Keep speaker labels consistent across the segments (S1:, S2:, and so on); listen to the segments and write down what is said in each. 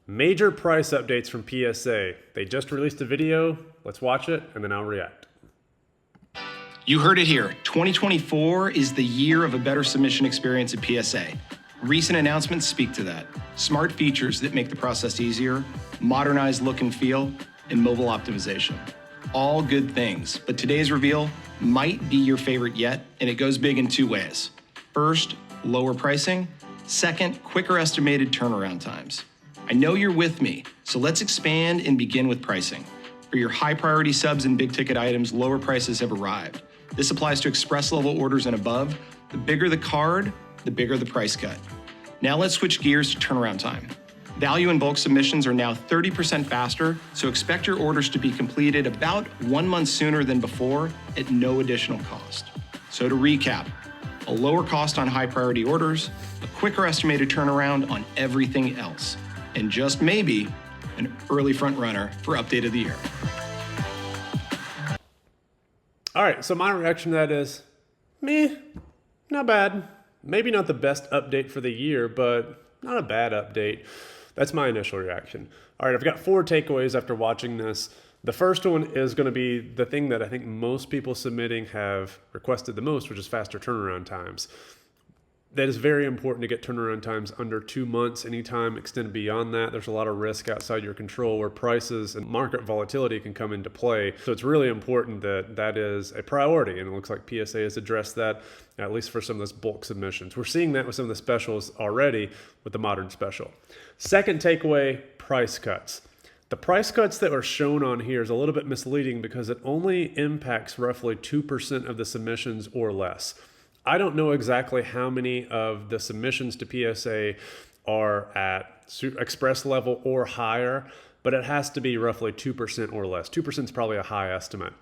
S1: Major price updates from PSA. They just released a video. Let's watch it and then I'll react.
S2: You heard it here. 2024 is the year of a better submission experience at PSA. Recent announcements speak to that. Smart features that make the process easier, modernized look and feel, and mobile optimization. All good things, but today's reveal might be your favorite yet, and it goes big in two ways. First, lower pricing. Second, quicker estimated turnaround times. I know you're with me, so let's expand and begin with pricing. For your high priority subs and big ticket items, lower prices have arrived. This applies to express level orders and above. The bigger the card, the bigger the price cut. Now let's switch gears to turnaround time. Value and bulk submissions are now 30% faster, so expect your orders to be completed about 1 month sooner than before at no additional cost. So to recap, a lower cost on high priority orders, a quicker estimated turnaround on everything else, and just maybe an early front runner for update of the year.
S1: All right, so my reaction to that is, meh, not bad. Maybe not the best update for the year, but not a bad update. That's my initial reaction. All right, I've got 4 takeaways after watching this. The first one is going to be the thing that I think most people submitting have requested the most, which is faster turnaround times. That is very important to get turnaround times under 2 months. Anytime extended beyond that, there's a lot of risk outside your control where prices and market volatility can come into play. So it's really important that that is a priority. And it looks like PSA has addressed that, at least for some of those bulk submissions. We're seeing that with some of the specials already with the modern special. Second takeaway, price cuts. The price cuts that are shown on here is a little bit misleading because it only impacts roughly 2% of the submissions or less. I don't know exactly how many of the submissions to PSA are at express level or higher, but it has to be roughly 2% or less. 2% is probably a high estimate.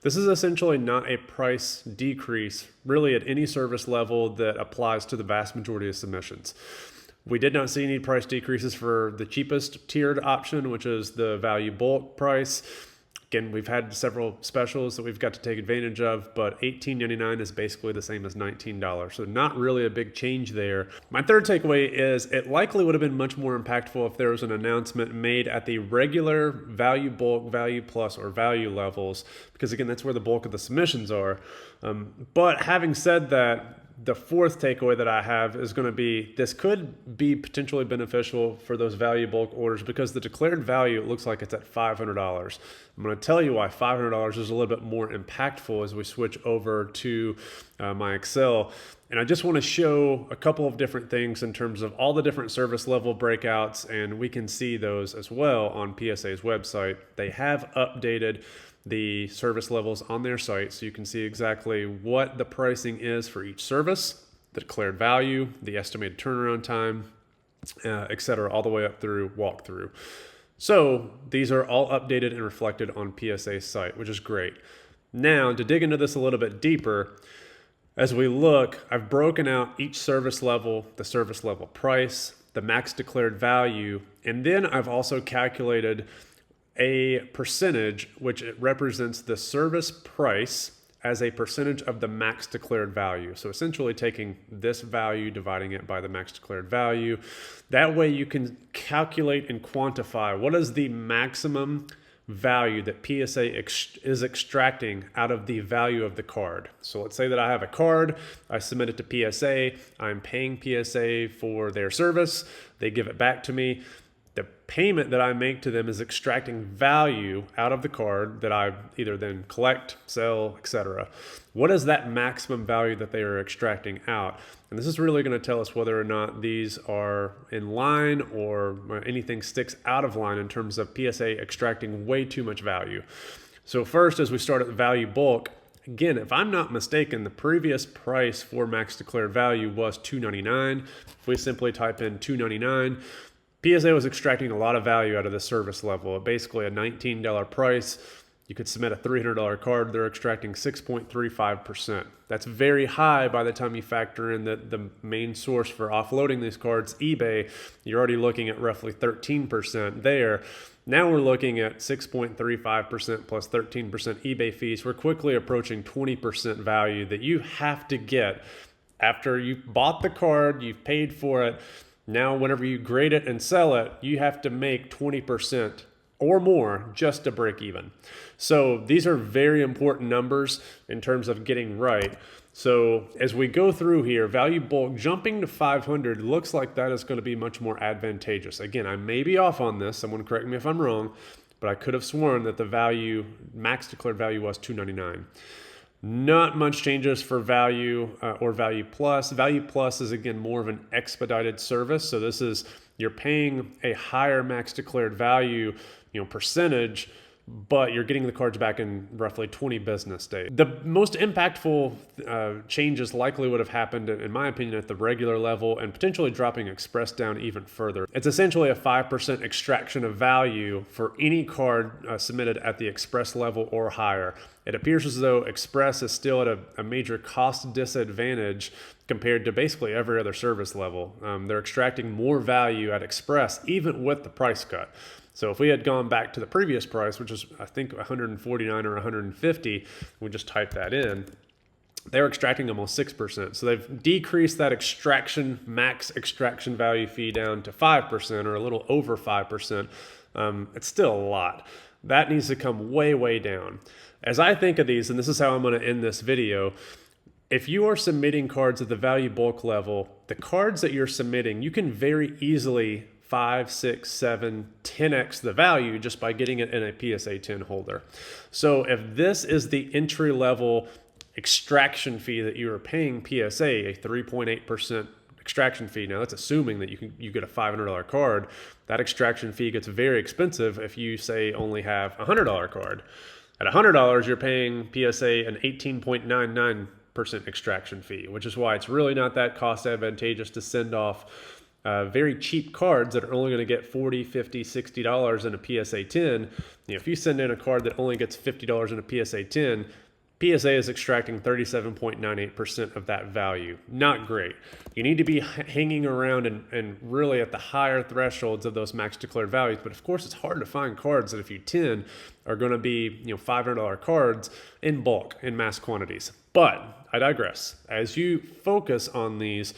S1: This is essentially not a price decrease really at any service level that applies to the vast majority of submissions. We did not see any price decreases for the cheapest tiered option, which is the value bulk price. Again, we've had several specials that we've got to take advantage of, but $18.99 is basically the same as $19. So not really a big change there. My third takeaway is it likely would have been much more impactful if there was an announcement made at the regular value bulk, value plus, or value levels, because again, that's where the bulk of the submissions are. But having said that, the fourth takeaway that I have is going to be this could be potentially beneficial for those value bulk orders because the declared value looks like it's at $500. I'm going to tell you why $500 is a little bit more impactful as we switch over to my Excel. And I just want to show a couple of different things in terms of all the different service level breakouts, and we can see those as well on PSA's website. They have updated the service levels on their site so you can see exactly what the pricing is for each service, the declared value, the estimated turnaround time, etc., all the way up through walkthrough. So these are all updated and reflected on PSA's site, which is great. Now, to dig into this a little bit deeper, as we look, I've broken out each service level, the service level price, the max declared value, and then I've also calculated a percentage which it represents the service price as a percentage of the max declared value. So essentially taking this value, dividing it by the max declared value. That way you can calculate and quantify what is the maximum value that PSA is extracting out of the value of the card. So let's say that I have a card, I submit it to PSA, I'm paying PSA for their service, they give it back to me. The payment that I make to them is extracting value out of the card that I either then collect, sell, etc. What is that maximum value that they are extracting out? And this is really going to tell us whether or not these are in line or anything sticks out of line in terms of PSA extracting way too much value. So first, as we start at the value bulk, again, if I'm not mistaken, the previous price for max declared value was $2.99. If we simply type in $2.99, PSA was extracting a lot of value out of the service level. Basically a $19 price. You could submit a $300 card. They're extracting 6.35%. That's very high by the time you factor in that the main source for offloading these cards, eBay, you're already looking at roughly 13% there. Now we're looking at 6.35% plus 13% eBay fees. We're quickly approaching 20% value that you have to get after you've bought the card, you've paid for it. Now, whenever you grade it and sell it, you have to make 20% or more just to break even. So these are very important numbers in terms of getting right. So as we go through here, value bulk jumping to 500 looks like that is going to be much more advantageous. Again, I may be off on this. Someone correct me if I'm wrong, but I could have sworn that the value, max declared value was 299. Not much changes for value or value plus. Value plus is again more of an expedited service. So this is, you're paying a higher max declared value, percentage, but you're getting the cards back in roughly 20 business days. The most impactful changes likely would have happened, in my opinion, at the regular level and potentially dropping Express down even further. It's essentially a 5% extraction of value for any card submitted at the Express level or higher. It appears as though Express is still at a major cost disadvantage compared to basically every other service level. They're extracting more value at Express even with the price cut. So if we had gone back to the previous price, which is I think 149 or 150, we just type that in, they're extracting almost 6%. So they've decreased that max extraction value fee down to 5% or a little over 5%. It's still a lot. That needs to come way, way down. As I think of these, and this is how I'm going to end this video, if you are submitting cards at the value bulk level, the cards that you're submitting, you can very easily 5, 6, 7, 10x the value just by getting it in a PSA 10 holder. So if this is the entry level extraction fee that you are paying PSA, a 3.8% extraction fee. Now that's assuming that you get a $500 card. That extraction fee gets very expensive if you say only have a $100 card. At $100, you're paying PSA an 18.99% extraction fee, which is why it's really not that cost advantageous to send off very cheap cards that are only going to get $40, $50, $60 in a PSA 10. If you send in a card that only gets $50 in a PSA 10, PSA is extracting 37.98% of that value. Not great. You need to be hanging around and really at the higher thresholds of those max declared values. But of course, it's hard to find cards that if you 10 are going to be $500 cards in bulk, in mass quantities. But I digress. As you focus on these,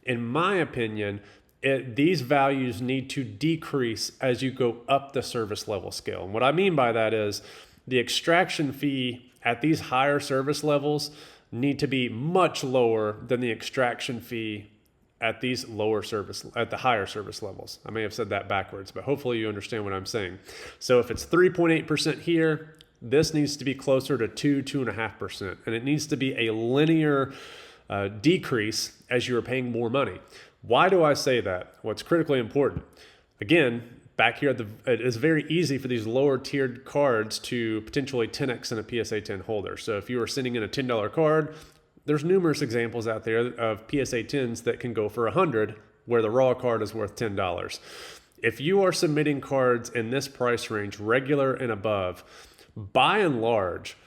S1: in my opinion, these values need to decrease as you go up the service level scale. And what I mean by that is the extraction fee at these higher service levels need to be much lower than the extraction fee at the higher service levels. I may have said that backwards, but hopefully you understand what I'm saying. So if it's 3.8% here, this needs to be closer to 2.5%, and it needs to be a linear decrease as you are paying more money. Why do I say that? Well, it's critically important. Again, back here, it is very easy for these lower tiered cards to potentially 10x in a PSA 10 holder. So if you are sending in a $10 card, there's numerous examples out there of PSA 10s that can go for $100, where the raw card is worth $10. If you are submitting cards in this price range, regular and above, by and large,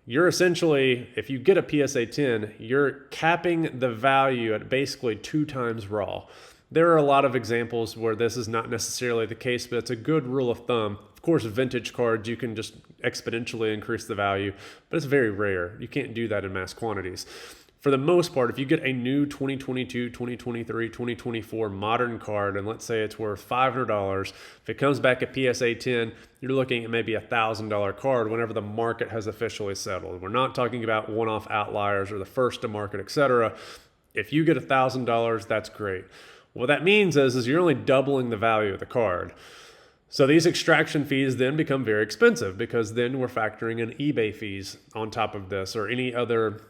S1: you're essentially, if you get a PSA 10, you're capping the value at basically 2 times raw. There are a lot of examples where this is not necessarily the case, but it's a good rule of thumb. Of course, vintage cards, you can just exponentially increase the value, but it's very rare. You can't do that in mass quantities. For the most part, if you get a new 2022, 2023, 2024 modern card, and let's say it's worth $500, if it comes back at PSA 10, you're looking at maybe a $1,000 card whenever the market has officially settled. We're not talking about one-off outliers or the first to market, etc. If you get $1,000, that's great. What that means is you're only doubling the value of the card. So these extraction fees then become very expensive because then we're factoring in eBay fees on top of this or any other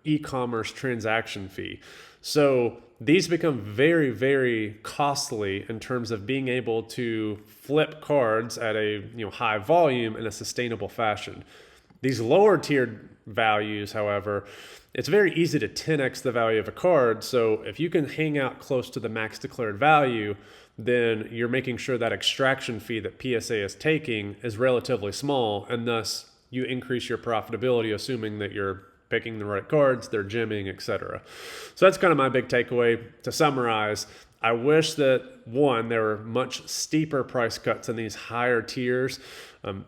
S1: e-commerce transaction fee. So these become very, very costly in terms of being able to flip cards at a high volume in a sustainable fashion. These lower tiered values, however, it's very easy to 10x the value of a card. So if you can hang out close to the max declared value, then you're making sure that extraction fee that PSA is taking is relatively small, and thus you increase your profitability, assuming that you're picking the right cards, they're gemming, etc. So that's kind of my big takeaway. To summarize, I wish that, one, there were much steeper price cuts in these higher tiers.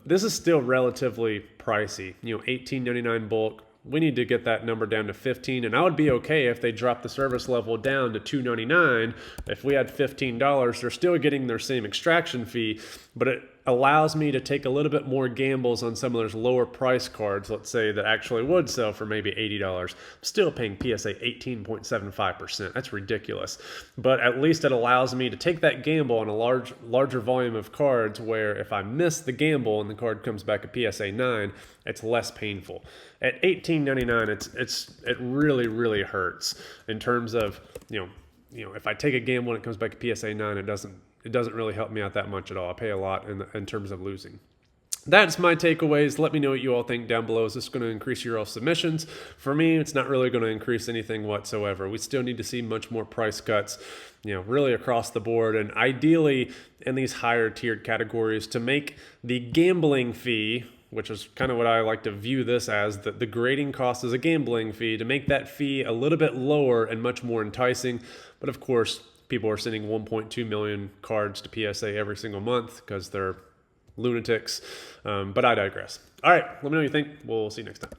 S1: This is still relatively pricey. $18.99 bulk, we need to get that number down to 15, and I would be okay if they dropped the service level down to $2.99. If we had $15, they're still getting their same extraction fee, but it allows me to take a little bit more gambles on some of those lower price cards, let's say, that actually would sell for maybe $80. I'm still paying PSA 18.75%. That's ridiculous. But at least it allows me to take that gamble on a larger volume of cards, where if I miss the gamble and the card comes back at PSA 9, it's less painful. At $18.99, it really hurts in terms of, if I take a gamble and it comes back at PSA 9, it doesn't really help me out that much at all. I pay a lot in terms of losing. That's my takeaways. Let me know what you all think down below. Is this going to increase your all submissions? For me, it's not really going to increase anything whatsoever. We still need to see much more price cuts, really across the board, and ideally in these higher tiered categories, to make the gambling fee, which is kind of what I like to view this as, the grading cost is a gambling fee, to make that fee a little bit lower and much more enticing. But of course, people are sending 1.2 million cards to PSA every single month because they're lunatics. But I digress. All right, let me know what you think. We'll see you next time.